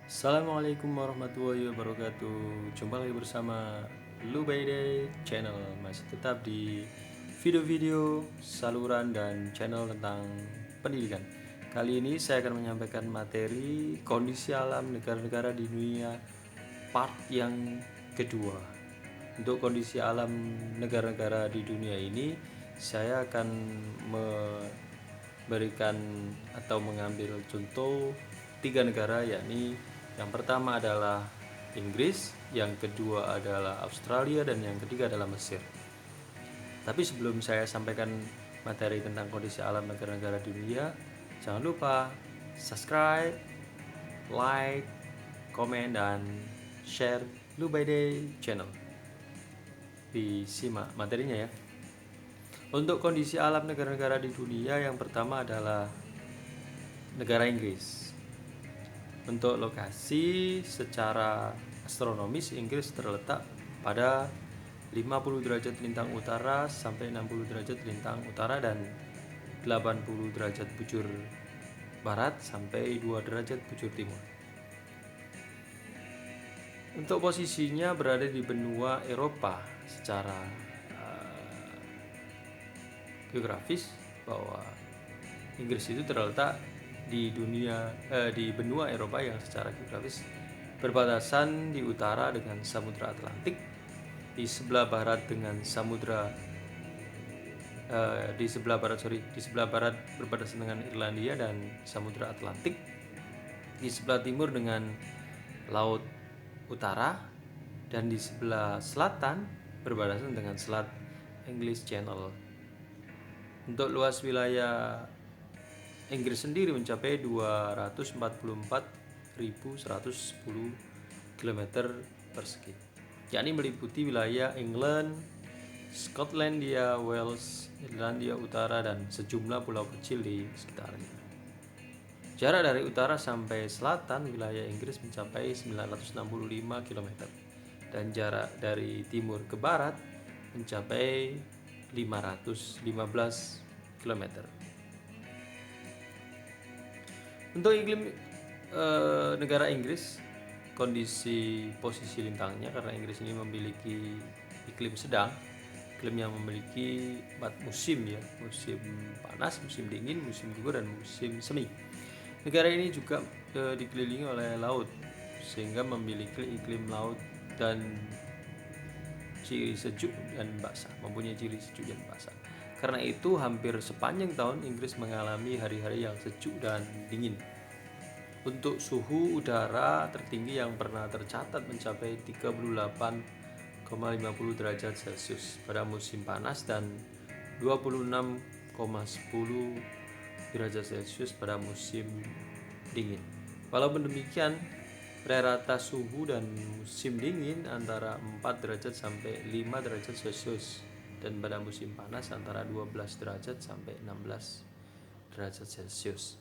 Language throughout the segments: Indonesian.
Assalamualaikum warahmatullahi wabarakatuh. Jumpa lagi bersama Lubaide Channel. Masih tetap di video-video saluran dan channel tentang pendidikan. Kali ini saya akan menyampaikan materi kondisi alam negara-negara di dunia part yang kedua. Untuk kondisi alam negara-negara di dunia ini, saya akan memberikan atau mengambil contoh tiga negara, yakni yang pertama adalah Inggris, yang kedua adalah Australia, dan yang ketiga adalah Mesir. Tapi sebelum saya sampaikan materi tentang kondisi alam negara-negara di dunia, jangan lupa subscribe, like, komen, dan share Lubaide Channel. Disimak materinya ya. Untuk kondisi alam negara-negara di dunia, yang pertama adalah negara Inggris. Untuk lokasi secara astronomis, Inggris terletak pada 50 derajat lintang utara sampai 60 derajat lintang utara dan 80 derajat bujur barat sampai 2 derajat bujur timur. Untuk posisinya berada di benua Eropa secara geografis, bahwa Inggris itu terletak di benua Eropa yang secara geografis berbatasan di utara dengan Samudra Atlantik, di sebelah barat dengan di sebelah barat berbatasan dengan Irlandia dan Samudra Atlantik, di sebelah timur dengan Laut Utara, dan di sebelah selatan berbatasan dengan Selat English Channel. Untuk luas wilayah Inggris sendiri mencapai 244.110 km persegi, yakni meliputi wilayah England, Skotlandia, Wales, Irlandia Utara, dan sejumlah pulau kecil di sekitarnya. Jarak dari utara sampai selatan wilayah Inggris mencapai 965 km, dan jarak dari timur ke barat mencapai 515 km. Untuk iklim negara Inggris, kondisi posisi lintangnya, karena Inggris ini memiliki iklim sedang, iklim yang memiliki 4 musim ya, musim panas, musim dingin, musim gugur, dan musim semi. Negara ini juga dikelilingi oleh laut, sehingga memiliki iklim laut dan ciri sejuk dan basah, mempunyai ciri sejuk dan basah. Karena itu hampir sepanjang tahun Inggris mengalami hari-hari yang sejuk dan dingin. Untuk suhu udara tertinggi yang pernah tercatat mencapai 38,50 derajat Celcius pada musim panas dan 26,10 derajat Celcius pada musim dingin. Walaupun demikian, rata suhu dan musim dingin antara 4 derajat sampai 5 derajat Celcius, dan pada musim panas antara 12 derajat sampai 16 derajat Celcius.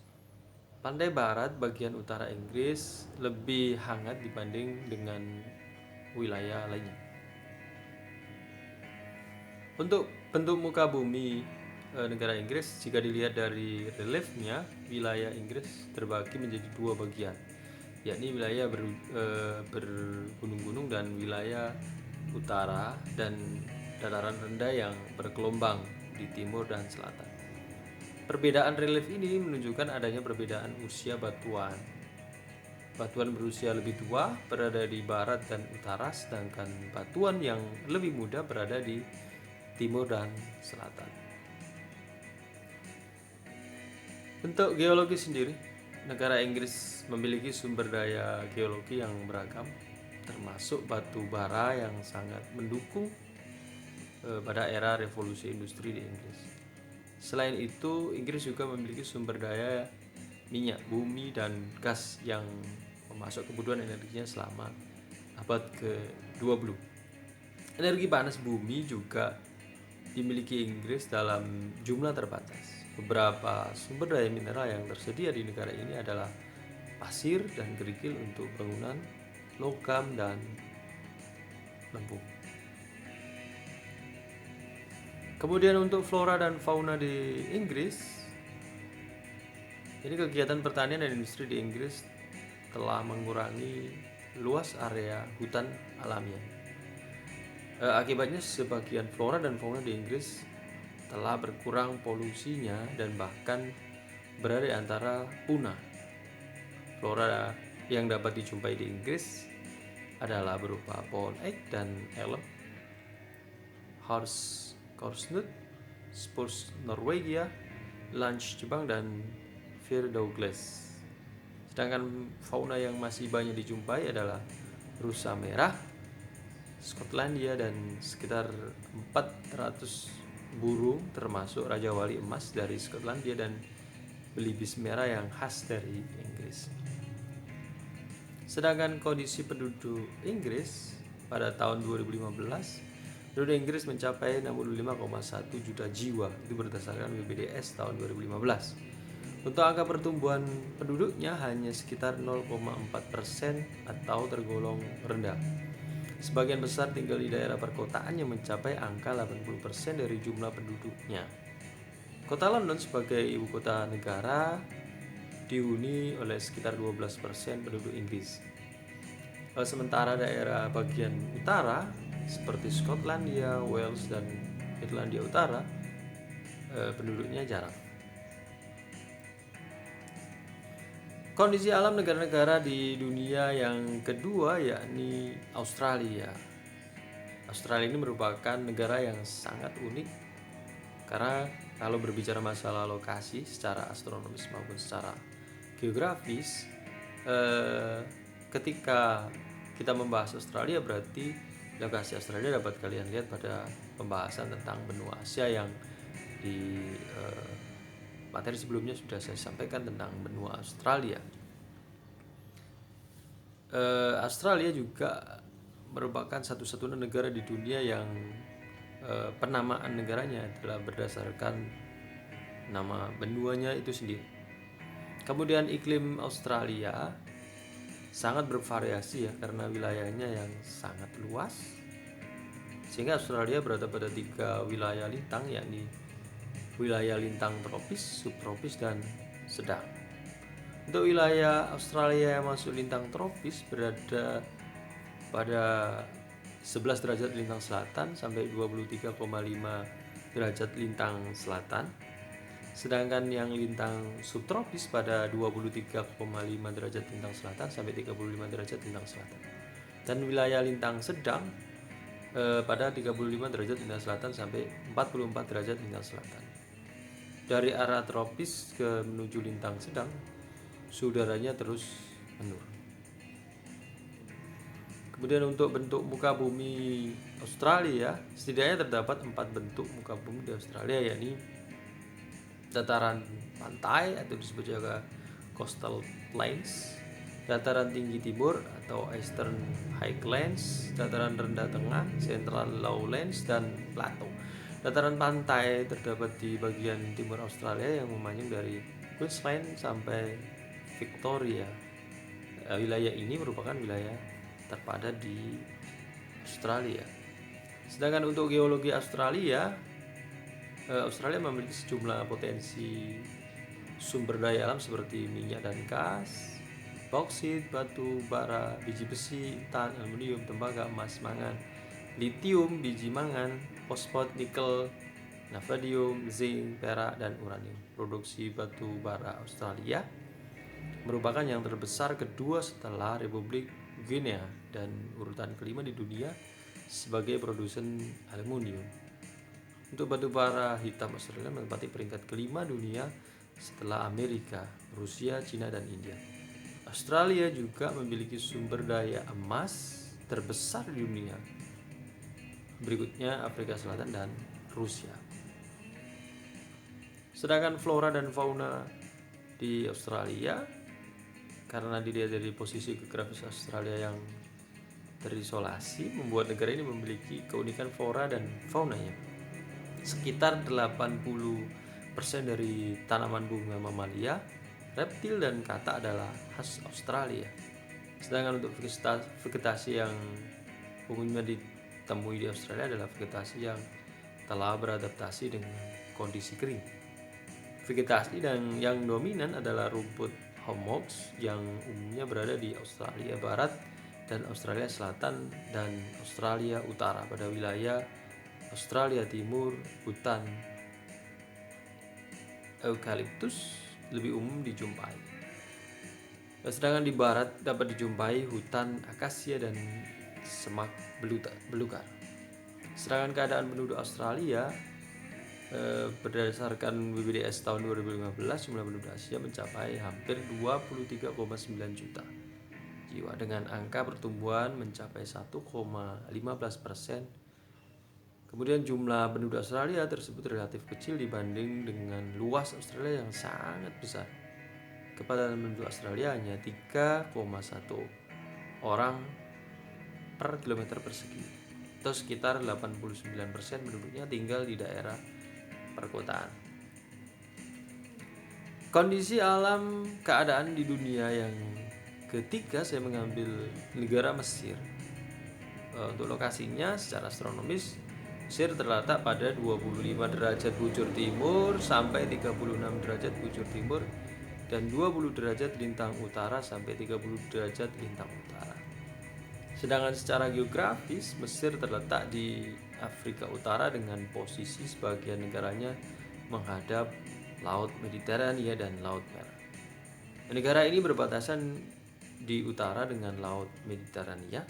Pantai barat bagian utara Inggris lebih hangat dibanding dengan wilayah lainnya. Untuk bentuk muka bumi negara Inggris, jika dilihat dari reliefnya, wilayah Inggris terbagi menjadi dua bagian, yakni wilayah bergunung-gunung dan wilayah utara dan dataran rendah yang bergelombang di timur dan selatan. Perbedaan relief ini menunjukkan adanya perbedaan usia batuan. Batuan berusia lebih tua berada di barat dan utara, sedangkan batuan yang lebih muda berada di timur dan selatan. Untuk geologi sendiri, negara Inggris memiliki sumber daya geologi yang beragam, termasuk batu bara yang sangat mendukung pada era revolusi industri di Inggris. Selain itu, Inggris juga memiliki sumber daya minyak bumi dan gas yang memasok kebutuhan energinya selama abad ke-20. Energi panas bumi juga dimiliki Inggris dalam jumlah terbatas. Beberapa sumber daya mineral yang tersedia di negara ini adalah pasir dan kerikil untuk bangunan, logam, dan lembu. Kemudian untuk flora dan fauna di Inggris, ini kegiatan pertanian dan industri di Inggris telah mengurangi luas area hutan alamiah. Akibatnya sebagian flora dan fauna di Inggris telah berkurang polusinya dan bahkan berada di antara punah. Flora yang dapat dijumpai di Inggris adalah berupa pohon ek dan elm, horse korsnut, spurs Norwegia, lunch Jepang, dan fir Douglas. Sedangkan fauna yang masih banyak dijumpai adalah rusa merah, Skotlandia, dan sekitar 400 burung termasuk Raja Wali emas dari Skotlandia dan belibis merah yang khas dari Inggris. Sedangkan kondisi penduduk Inggris pada tahun 2015, penduduk Inggris mencapai 65,1 juta jiwa, itu berdasarkan BPDS tahun 2015. Untuk angka pertumbuhan penduduknya hanya sekitar 0,4% atau tergolong rendah. Sebagian besar tinggal di daerah perkotaan yang mencapai angka 80% dari jumlah penduduknya. Kota London sebagai ibu kota negara dihuni oleh sekitar 12% penduduk Inggris. Sementara daerah bagian utara seperti Skotlandia, Wales, dan Irlandia Utara penduduknya jarang. Kondisi alam negara-negara di dunia yang kedua yakni Australia. Australia ini merupakan negara yang sangat unik karena kalau berbicara masalah lokasi secara astronomis maupun secara geografis, ketika kita membahas Australia berarti lokasi Australia dapat kalian lihat pada pembahasan tentang benua Asia yang di materi sebelumnya sudah saya sampaikan tentang benua Australia. Australia juga merupakan satu-satunya negara di dunia yang penamaan negaranya adalah berdasarkan nama benuanya itu sendiri. Kemudian iklim Australia sangat bervariasi ya karena wilayahnya yang sangat luas, sehingga Australia berada pada 3 wilayah lintang, yakni wilayah lintang tropis, subtropis, dan sedang. Untuk wilayah Australia yang masuk lintang tropis berada pada 11 derajat lintang selatan sampai 23,5 derajat lintang selatan. Sedangkan yang lintang subtropis pada 23,5 derajat lintang selatan sampai 35 derajat lintang selatan. Dan wilayah lintang sedang pada 35 derajat lintang selatan sampai 44 derajat lintang selatan. Dari arah tropis ke menuju lintang sedang, suhu udaranya terus menurun. Kemudian untuk bentuk muka bumi Australia, setidaknya terdapat 4 bentuk muka bumi di Australia, yakni dataran pantai atau disebut juga coastal plains, dataran tinggi timur atau eastern highlands, dataran rendah tengah central lowlands, dan plateau. Dataran pantai terdapat di bagian timur Australia yang memanjang dari Queensland sampai Victoria. Wilayah ini merupakan wilayah terpadat di Australia. Sedangkan untuk geologi Australia memiliki sejumlah potensi sumber daya alam seperti minyak dan gas, bauksit, batu bara, biji besi, tan, aluminium, tembaga, emas, mangan, litium, biji mangan, fosfat, nikel, vanadium, zinc, perak, dan uranium. Produksi batu bara Australia merupakan yang terbesar kedua setelah Republik Guinea dan urutan kelima di dunia sebagai produsen aluminium. Untuk batu bara hitam Australia menempati peringkat kelima dunia setelah Amerika, Rusia, Cina, dan India. Australia juga memiliki sumber daya emas terbesar di dunia. Berikutnya Afrika Selatan dan Rusia. Sedangkan flora dan fauna di Australia, karena dilihat dari posisi geografis Australia yang terisolasi, membuat negara ini memiliki keunikan flora dan faunanya. Sekitar 80% dari tanaman bunga mamalia, reptil, dan kata adalah khas Australia. Sedangkan untuk vegetasi yang umumnya ditemui di Australia adalah vegetasi yang telah beradaptasi dengan kondisi kering. Vegetasi yang dominan adalah rumput homox yang umumnya berada di Australia Barat dan Australia Selatan dan Australia Utara. Pada wilayah Australia Timur, hutan eukaliptus lebih umum dijumpai. Sedangkan di barat dapat dijumpai hutan akasia dan semak belukar. Sedangkan keadaan penduduk Australia berdasarkan BPDS tahun 2015, jumlah penduduk Asia mencapai hampir 23,9 juta jiwa dengan angka pertumbuhan mencapai 1,15%. Kemudian jumlah penduduk Australia tersebut relatif kecil dibanding dengan luas Australia yang sangat besar. Kepadatan penduduk Australia hanya 3,1 orang per kilometer persegi, atau sekitar 89% penduduknya tinggal di daerah perkotaan. Kondisi alam keadaan di dunia yang ketiga, saya mengambil negara Mesir. Untuk lokasinya secara astronomis, Mesir terletak pada 25 derajat bujur timur sampai 36 derajat bujur timur dan 20 derajat lintang utara sampai 30 derajat lintang utara. Sedangkan secara geografis, Mesir terletak di Afrika Utara dengan posisi sebagian negaranya menghadap Laut Mediterania dan Laut Merah. Negara ini berbatasan di utara dengan Laut Mediterania,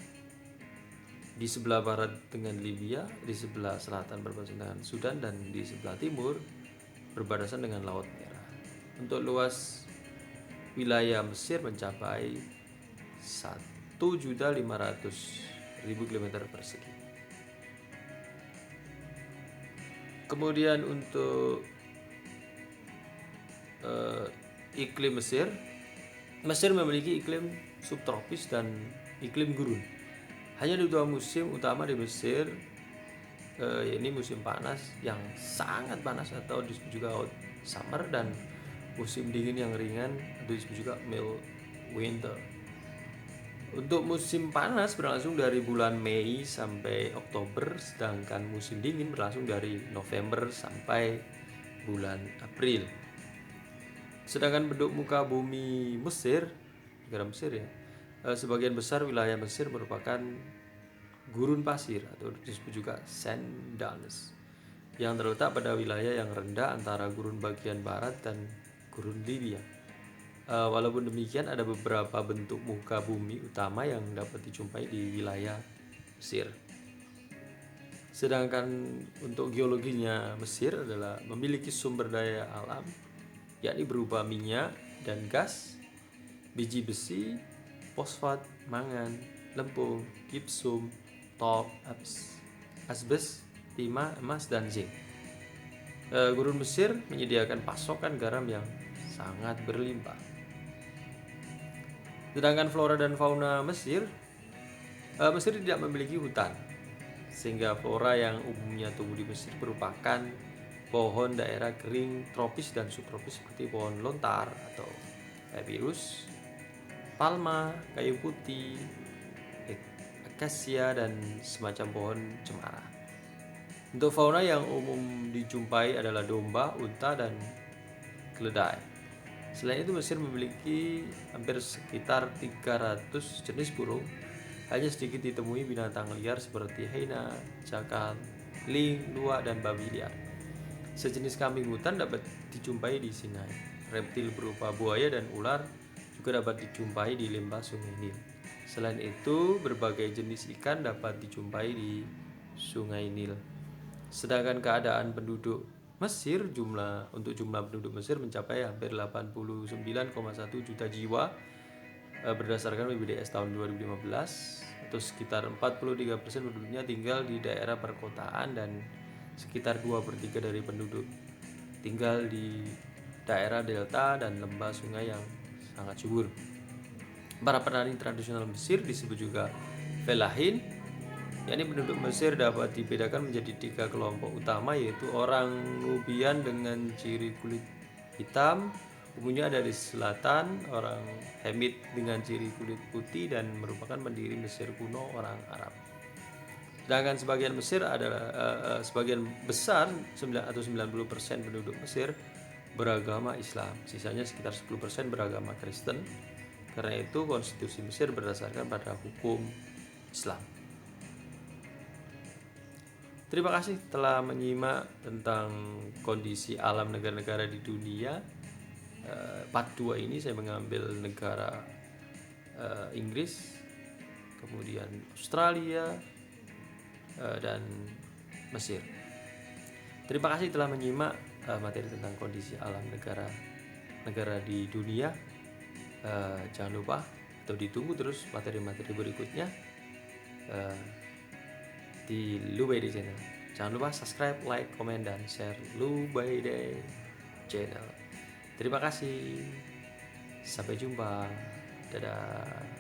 di sebelah barat dengan Libya, di sebelah selatan berbatasan dengan Sudan, dan di sebelah timur berbatasan dengan Laut Merah. Untuk luas wilayah Mesir mencapai 1.500.000 km persegi. Kemudian untuk iklim Mesir memiliki iklim subtropis dan iklim gurun. Hanya ada dua musim utama di Mesir, ini musim panas yang sangat panas atau disebut juga hot summer, dan musim dingin yang ringan atau disebut juga mild winter. Untuk musim panas berlangsung dari bulan Mei sampai Oktober, sedangkan musim dingin berlangsung dari November sampai bulan April. Sedangkan penduduk muka bumi Mesir, negara Mesir ya, sebagian besar wilayah Mesir merupakan gurun pasir atau disebut juga sand dunes yang terletak pada wilayah yang rendah antara gurun bagian barat dan gurun Libya. Walaupun demikian, ada beberapa bentuk muka bumi utama yang dapat dijumpai di wilayah Mesir. Sedangkan untuk geologinya, Mesir adalah memiliki sumber daya alam, yakni berupa minyak dan gas, biji besi, fosfat, mangan, lempung, gipsum, top, asbes, timah, emas, dan zinc. Gurun Mesir menyediakan pasokan garam yang sangat berlimpah. Sedangkan flora dan fauna Mesir tidak memiliki hutan, sehingga flora yang umumnya tumbuh di Mesir merupakan pohon daerah kering tropis dan subtropis seperti pohon lontar atau papyrus, palma, kayu putih, akasia, dan semacam pohon cemara. Untuk fauna yang umum dijumpai adalah domba, unta, dan keledai. Selain itu, Mesir memiliki hampir sekitar 300 jenis burung. Hanya sedikit ditemui binatang liar seperti hyena, jakal, ling, luwak, dan babi liar. Sejenis kambing hutan dapat dijumpai di Sinai. Reptil berupa buaya dan ular juga dapat dijumpai di lembah Sungai Nil. Selain itu, berbagai jenis ikan dapat dijumpai di Sungai Nil. Sedangkan keadaan penduduk Mesir, jumlah penduduk Mesir mencapai hampir 89,1 juta jiwa berdasarkan BPDS tahun 2015, atau sekitar 43% penduduknya tinggal di daerah perkotaan dan sekitar 2/3 dari penduduk tinggal di daerah delta dan lembah sungai yang sangat subur. Para penari tradisional Mesir disebut juga felahin, yakni penduduk Mesir dapat dibedakan menjadi 3 kelompok utama, yaitu orang Nubian dengan ciri kulit hitam, umumnya ada di selatan, orang Hemit dengan ciri kulit putih dan merupakan pendiri Mesir kuno orang Arab. Sedangkan sebagian Mesir adalah sebagian besar atau 90% penduduk Mesir beragama Islam, sisanya sekitar 10% beragama Kristen. Karena itu konstitusi Mesir berdasarkan pada hukum Islam. Terima kasih telah menyimak tentang kondisi alam negara-negara di dunia. Part 2 ini saya mengambil negara Inggris, kemudian Australia, dan Mesir. Terima kasih telah menyimak materi tentang kondisi alam negara di dunia. Jangan lupa atau ditunggu terus materi-materi berikutnya di Lubaide Channel. Jangan lupa subscribe, like, komen, dan share Lubaide Channel. Terima kasih. Sampai jumpa. Dadah.